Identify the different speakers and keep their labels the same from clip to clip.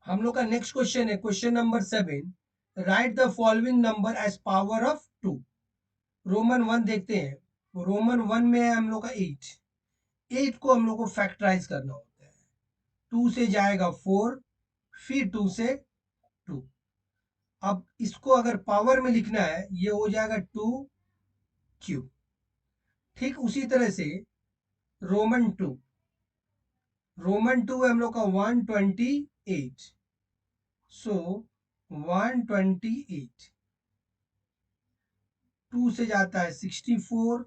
Speaker 1: हम लोग का नेक्स्ट क्वेश्चन है question number 7। Write the following number as power of 2। Roman 1 देखते हैं। रोमन 1 में है हम लोग का 8। 8 को हम लोग को फैक्टराइज करना होता है। 2 से जाएगा 4, फिर 2 से 2। अब इसको अगर पावर में लिखना है ये हो जाएगा 2 क्यूब। ठीक उसी तरह से रोमन 2। रोमन 2 है हम लोग का 128। सो 128 2 से जाता है 64,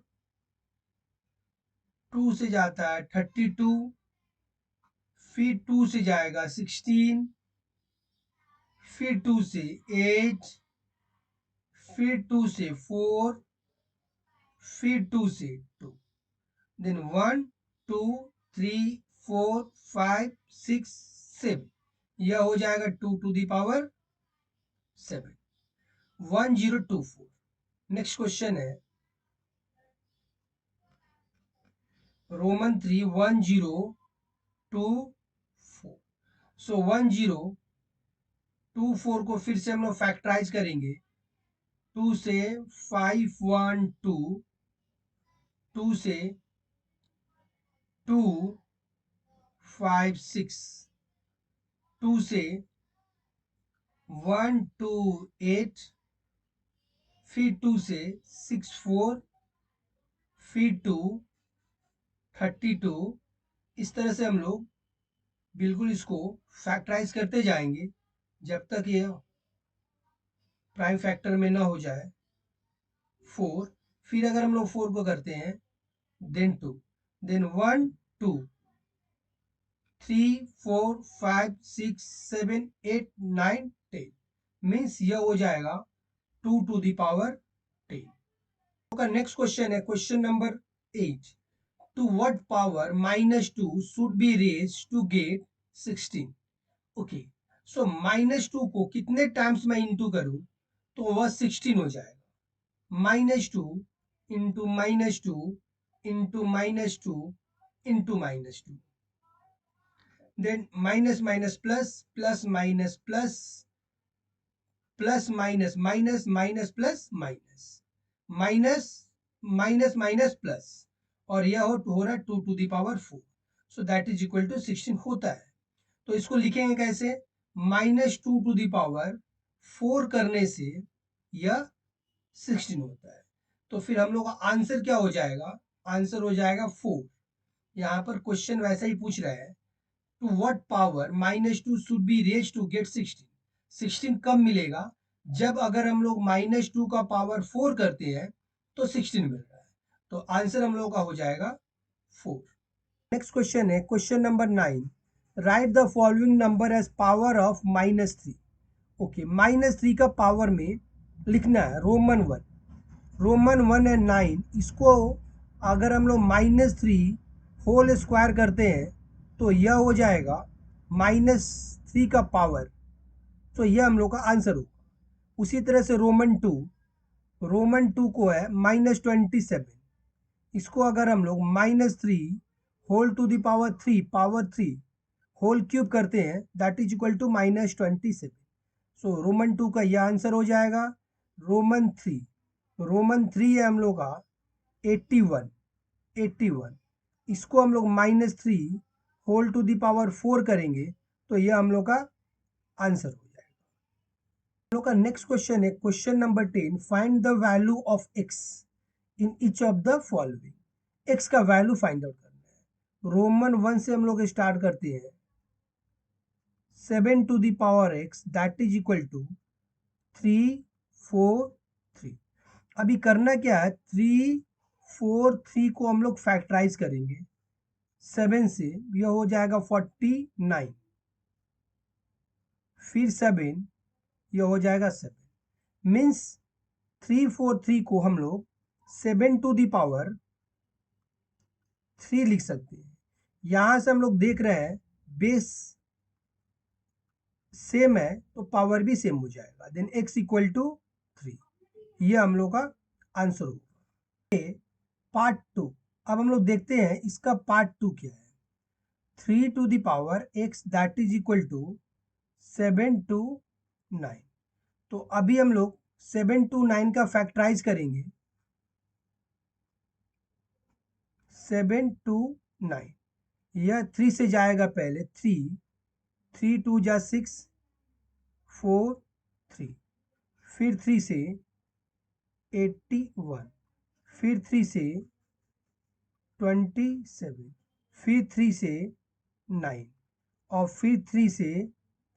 Speaker 1: 2 से जाता है 32, फिर 2 से जाएगा 16, फिर 2 से 8, फिर 2 से 4, फिर 2 से 2। देन 1 2 3 4 5 6 7। यह हो जाएगा 2 to the power 7, 1024। Next question है रोमन 3 1024। सो 1024 को फिर से हम लोग फैक्टराइज करेंगे। 2 से 512, 2 से 256, 2 से 128, फिर 2 से 64, फिर 2 32। इस तरह से हम लोग बिल्कुल इसको फैक्टराइज करते जाएंगे जब तक ये प्राइम फैक्टर में ना हो जाए 4। फिर अगर हम लोग 4 को करते हैं देन 2, देन 1 2 3 4 5 6 7 8 9 10। मीन्स यह हो जाएगा 2 टू द पावर 10। का नेक्स्ट क्वेश्चन है question number 8। To what power -2 should be raise to get 16। Okay, so -2 को कितने टाइम्स मैं इंटू करूं तो वह 16 हो जाएगा। -2 into -2 into -2 into -2। Then minus minus plus, plus minus plus, plus minus minus, minus plus minus, minus minus minus plus, और यह हो रहा है 2 to the power 4। So that is equal to 16 होता है। तो इसको लिखेंगे कैसे? -2 टू द पावर 4 करने से यह 16 होता है। तो फिर हम लोग का आंसर क्या हो जाएगा? आंसर हो जाएगा 4। यहाँ पर क्वेश्चन वैसा ही पूछ रहा है to what power -2 should be raise to get 16। 16 कब मिलेगा? जब अगर हम लोग -2 का पावर 4 करते हैं तो 16 मिल रहा है। तो आंसर हम लोग का हो जाएगा 4। नेक्स्ट क्वेश्चन है question number 9। Write the following number as power of -3। Okay, -3 का पावर में लिखना है रोमन 1। रोमन 1 एंड 9, इसको अगर हम लोग -3 होल स्क्वायर करते हैं तो यह हो जाएगा -3 का पावर। तो यह हम लोग का आंसर होगा। उसी तरह से रोमन टू को है -27। इसको अगर हम लोग -3 whole to the power 3 whole cube करते हैं that is equal to -27। So Roman 2 का यह आंसर हो जाएगा। रोमन 3 है हम लोग का 81। इसको हम लोग -3 होल टू द पावर 4 करेंगे तो यह हम लोग का आंसर हो जाएगा। हम लोग का नेक्स्ट क्वेश्चन है question number 10। Find the value of x in each of the following. x का वैल्यू फाइंड आउट करना है। रोमन 1 से हम लोग स्टार्ट करते हैं। 7 to the power x that is equal to 3 4 3। अभी करना क्या है? 3 4 3 को हम लोग फैक्टराइज करेंगे 7 से। यह हो जाएगा 49, फिर 7, यह हो जाएगा 7। मीन्स 343 को हम लोग 7 टू द पावर 3 लिख सकते हैं। यहां से हम लोग देख रहे हैं बेस सेम है तो पावर भी सेम हो जाएगा। Then x equal to 3। यह हम लोग का आंसर होगा। पार्ट 2। अब हम लोग देखते हैं इसका पार्ट 2 क्या है। 3 to the power x that is equal to 7 to 9। तो अभी हम लोग 7 to 9 का फैक्टराइज करेंगे। 7 to 9, यह 3 से जाएगा पहले, 3 2 जा 6, 4 3, फिर 3 से 81, फिर 3 से 27, फिर 3 से 9 और फिर 3 से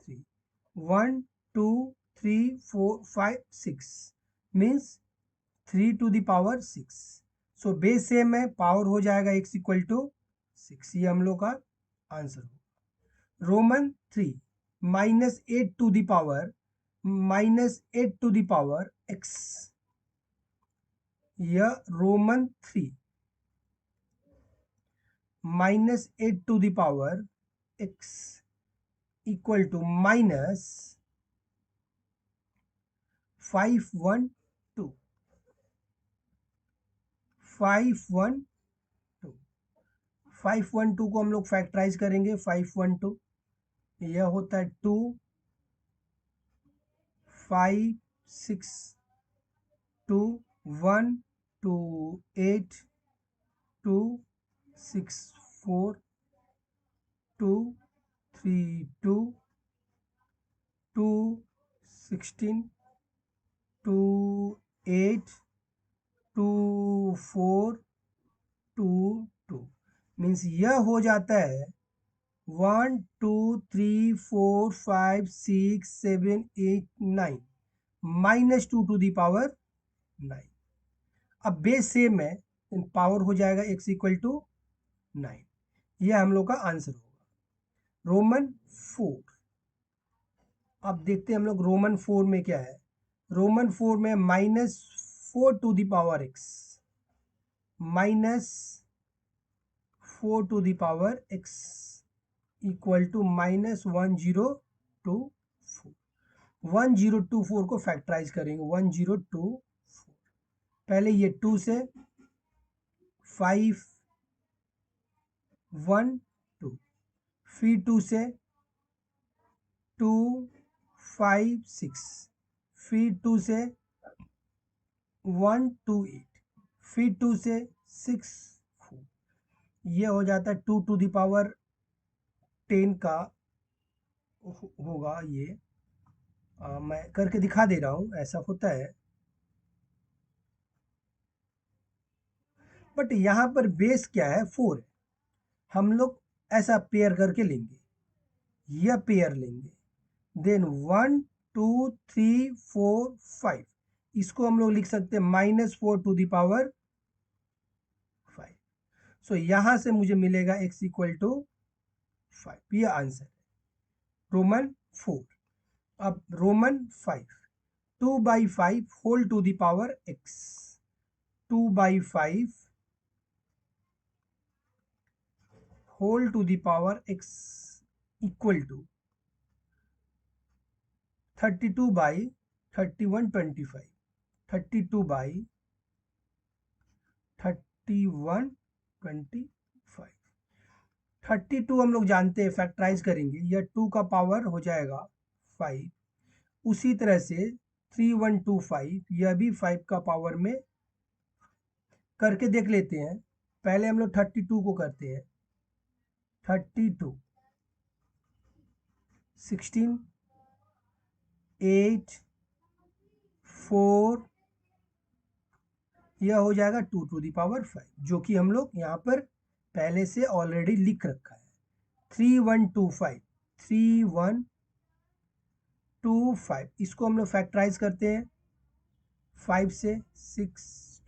Speaker 1: 3, 1 2 3 4 5 6 means 3 to the power 6। So base same है, पावर हो जाएगा x इक्वल टू 6। ये हम लोग का आंसर होगा। Roman 3 -8 to the power -8 to the power x। यह Roman 3 -8 to the power x equal to -512 512 512 को हम लोग फैक्टराइज करेंगे। 512 यह होता है 2 5 6 2 1 2 8 2 6 4 2 3 2 2 16 2 8 2 4 2 2 मीन्स यह हो जाता है 1 2 3 4 5 6 7 8 9 -2 to the power 9। अब बेस सेम है, पावर हो जाएगा x इक्वल टू 9। यह हम लोग का आंसर होगा। रोमन 4, अब देखते हैं हम लोग रोमन 4 में क्या है। रोमन 4 में -4 to the power x -4 to the power x equal to -1024। 1024 को फैक्टराइज करेंगे। 1024 पहले ये 2 से 5 1 2, फिर 2 से 2 5 6, फिर 2 से 1 2 8, फिर 2 से 6 4। ये हो जाता है 2 to the power 10 का होगा। ये मैं करके दिखा दे रहा हूँ, ऐसा होता है। बट यहाँ पर बेस क्या है, 4 है। हम लोग ऐसा पेयर करके लेंगे, यह पेयर लेंगे, देन 1 2 3 4 5, इसको हम लोग लिख सकते हैं -4 to the power 5। सो यहां से मुझे मिलेगा x इक्वल टू 5। यह आंसर है रोमन 4। अब Roman 5 2/5 whole to the power x, 2/5 whole to the power x equal to 32/3125, 32/3125। 32 हम लोग जानते हैं, फैक्टराइज करेंगे, यह 2 का पावर हो जाएगा 5। उसी तरह से 3125 यह भी 5 का पावर में करके देख लेते हैं। पहले हम लोग 32 को करते हैं। 32 16 8 4, यह हो जाएगा 2 to the power 5, जो कि हम लोग यहाँ पर पहले से ऑलरेडी लिख रखा है। 3125 3125 इसको हम लोग फैक्टराइज करते हैं। 5 से 6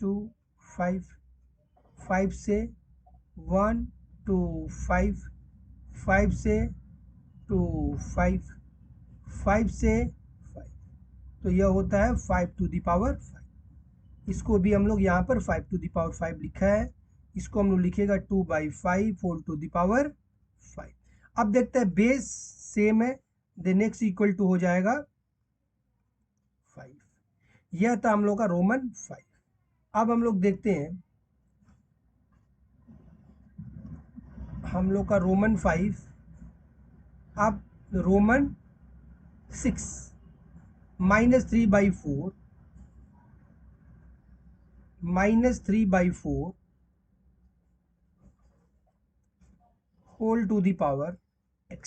Speaker 1: 2 5, 5 से 1 2 5, 5 से 2 5, 5 से 5, तो यह होता है 5 to the power 5। इसको भी हम लोग यहाँ पर 5 to the power 5 लिखा है, इसको हम लोग लिखेगा 2/5 होल टू द पावर 5। अब देखते हैं बेस सेम है, देन x इक्वल टू हो जाएगा 5। यह था हम लोग का रोमन 5। अब हम लोग देखते हैं हम लोग का रोमन 5। अब Roman 6 -3/4 -3/4 whole to the power x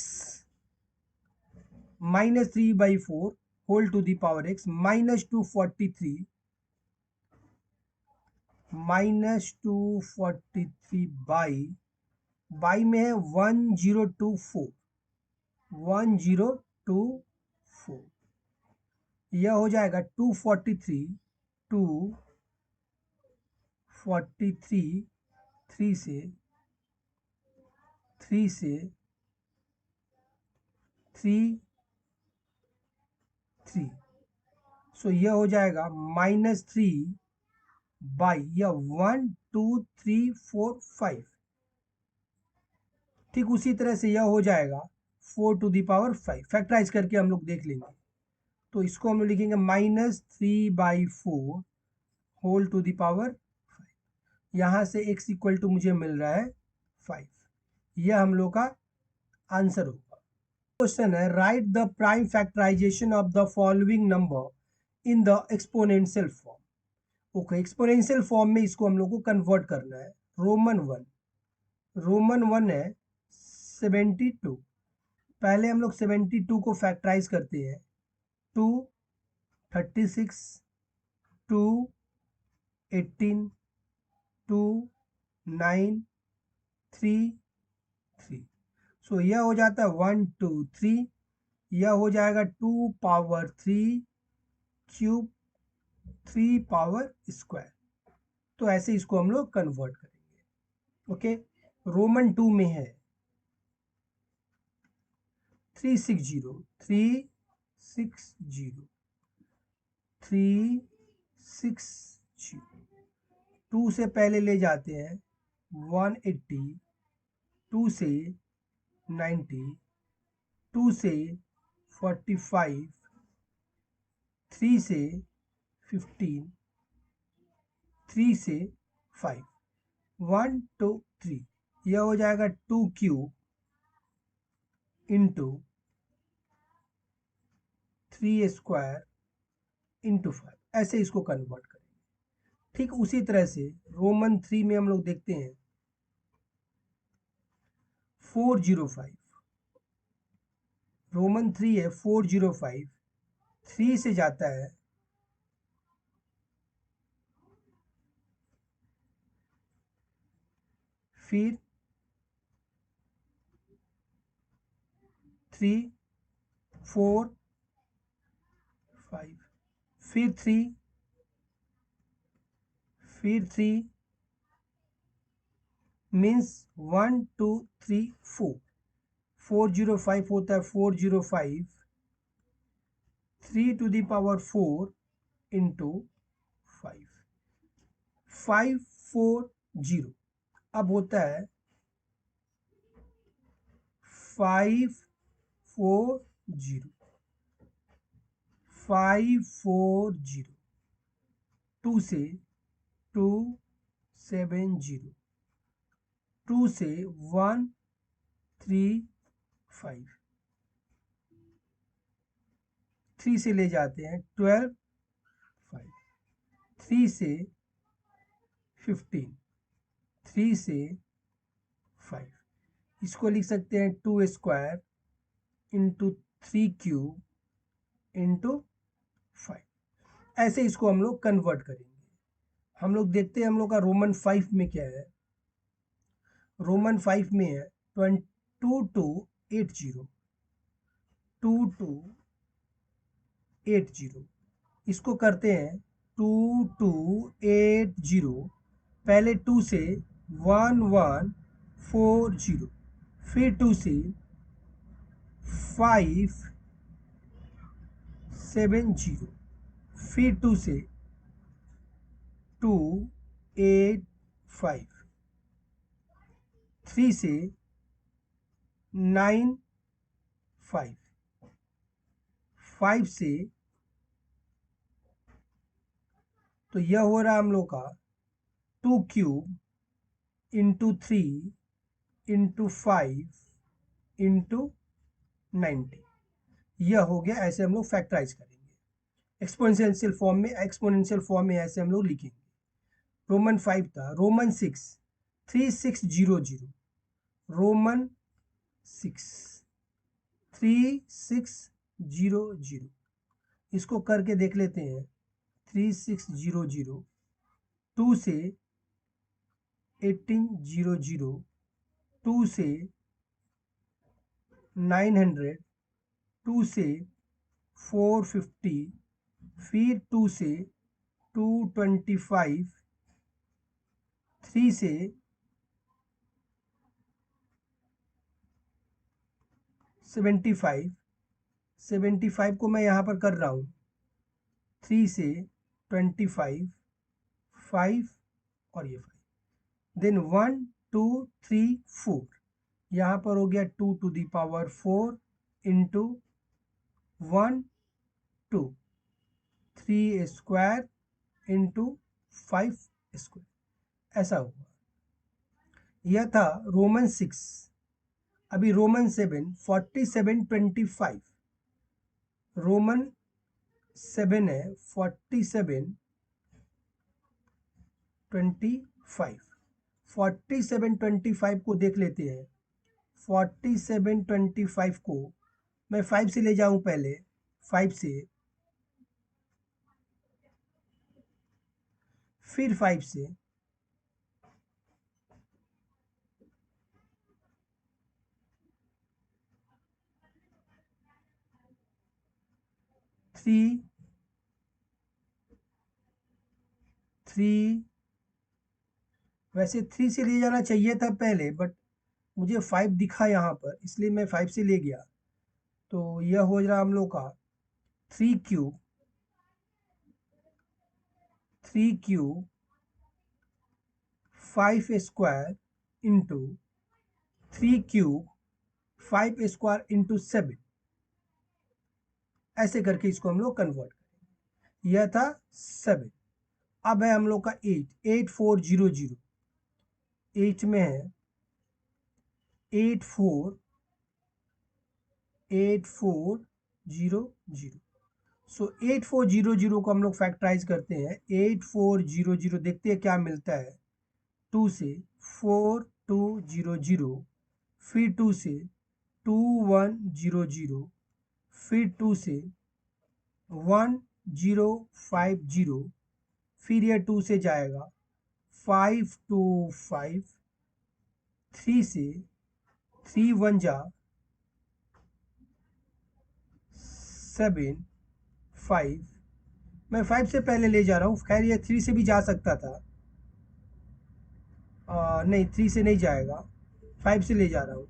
Speaker 1: -3/4 whole to the power x -243 by में है 1024 1024 यह हो जाएगा 243 243 3 से 3 सो यह हो जाएगा -3 बाई यह 1 2 3 4 5 ठीक उसी तरह से यह हो जाएगा 4 टू दी पावर 5 फैक्टराइज करके हम लोग देख लेंगे। तो इसको हम लोग लिखेंगे -3/4 होल टू दी पावर 5। यहाँ से x इक्वल टू मुझे मिल रहा है 5। यह हम लोग का आंसर होगा। क्वेश्चन है write the prime factorization of the following number in the exponential form. Okay, exponential form में इसको हम लोग को कन्वर्ट करना है। रोमन वन है 72। पहले हम लोग 72 को फैक्टराइज करते हैं। 2 36 2 18 2 9 3 3 सो यह हो जाता है 1 2 3। यह हो जाएगा 2 पावर 3 क्यूब 3 पावर स्क्वायर। तो ऐसे इसको हम लोग कन्वर्ट करेंगे। ओके, रोमन 2 में है 360 2 से पहले ले जाते हैं 180 2 से 90 2 से 45 3 से 15 3 से 5 1 2 3 यह हो जाएगा 2 क्यूब इंटू 3 स्क्वायर इंटू 5। ऐसे इसको कन्वर्ट करेंगे। ठीक उसी तरह से रोमन 3 में हम लोग देखते हैं 405। रोमन 3 है 405 3 से जाता है फिर 3 4 5 फिर 3 मीन्स 1 2 3 4 405 होता है 405 3 टू दी पावर 4 इंटू 5 540। अब होता है 540 2 से 270 2 से 135 3 से ले जाते हैं 12 5 3 से 15 3 से 5 इसको लिख सकते हैं 2 स्क्वायर इंटू 3 क्यूब इंटू 5। ऐसे इसको हम लोग कन्वर्ट करेंगे। हम लोग देखते हैं हम लोग का रोमन 5 में क्या है। रोमन 5 में है 2280 2280। इसको करते हैं 2280 पहले 2 से 1140 फिर 2 से 570 फिर 2 से 285 3 से 95 5 से तो यह हो रहा हम लोग का 2 क्यूब इंटू 3 इंटू 5 इंटू 90। यह हो गया, ऐसे हम लोग फैक्टराइज करेंगे एक्सपोनेंशियल फॉर्म में ऐसे हम लोग लिखेंगे। रोमन 5 था, रोमन 6 3600, रोमन 6 3600, इसको करके देख लेते हैं। 3600, 2 से 1800, 2 से 900, 2 से 450, फिर 2 से 225, 3 से 75, 75 को मैं यहाँ पर कर रहा हूँ, 3 से 25, 5 और ये 5, देन 1 2 3 4, यहाँ पर हो गया 2 to the power 4 into 1 2, 3 square into 5 square, ऐसा हुआ। यह था रोमन 6। अभी रोमन 7 4725, रोमन 7 है 4725, 4725 को देख लेते हैं। 4725 को मैं 5 से ले जाऊं पहले, 5 से, फिर 5 से, थ्री, वैसे 3 से ले जाना चाहिए था पहले, बट मुझे 5 दिखा यहाँ पर, इसलिए मैं 5 से ले गया। तो यह हो रहा हम लोग का 3 cube 5 square into 3 cube 5 square into 7, ऐसे करके इसको हम लोग कन्वर्ट करेंगे। यह था 7। अब है हम लोग का 8400, 8 में है 8400। सो 8400 को हम लोग फैक्टराइज करते हैं। 8400 देखते हैं क्या मिलता है। 2 से 4200, फिर 2 से 2100, फिर 2 से 1050, फिर यह 2 से जाएगा 525, 3 से 3 1 जा 7 5, मैं 5 से पहले ले जा रहा हूँ। खैर ये 3 से भी जा सकता था, नहीं 3 से नहीं जाएगा, 5 से ले जा रहा हूँ।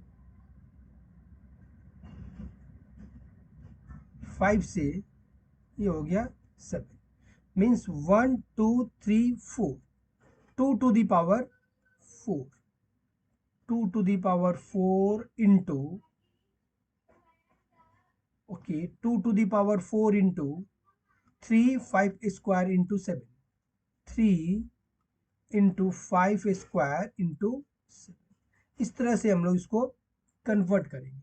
Speaker 1: 5 से ये हो गया 7, means 1 2 3 4, 2 to the power 4, 2 to the power 4 into, okay, 2 to the power 4 into 3 5 square into 7, 3 into 5 square into 7। इस तरह से हम लोग इसको कन्वर्ट करेंगे।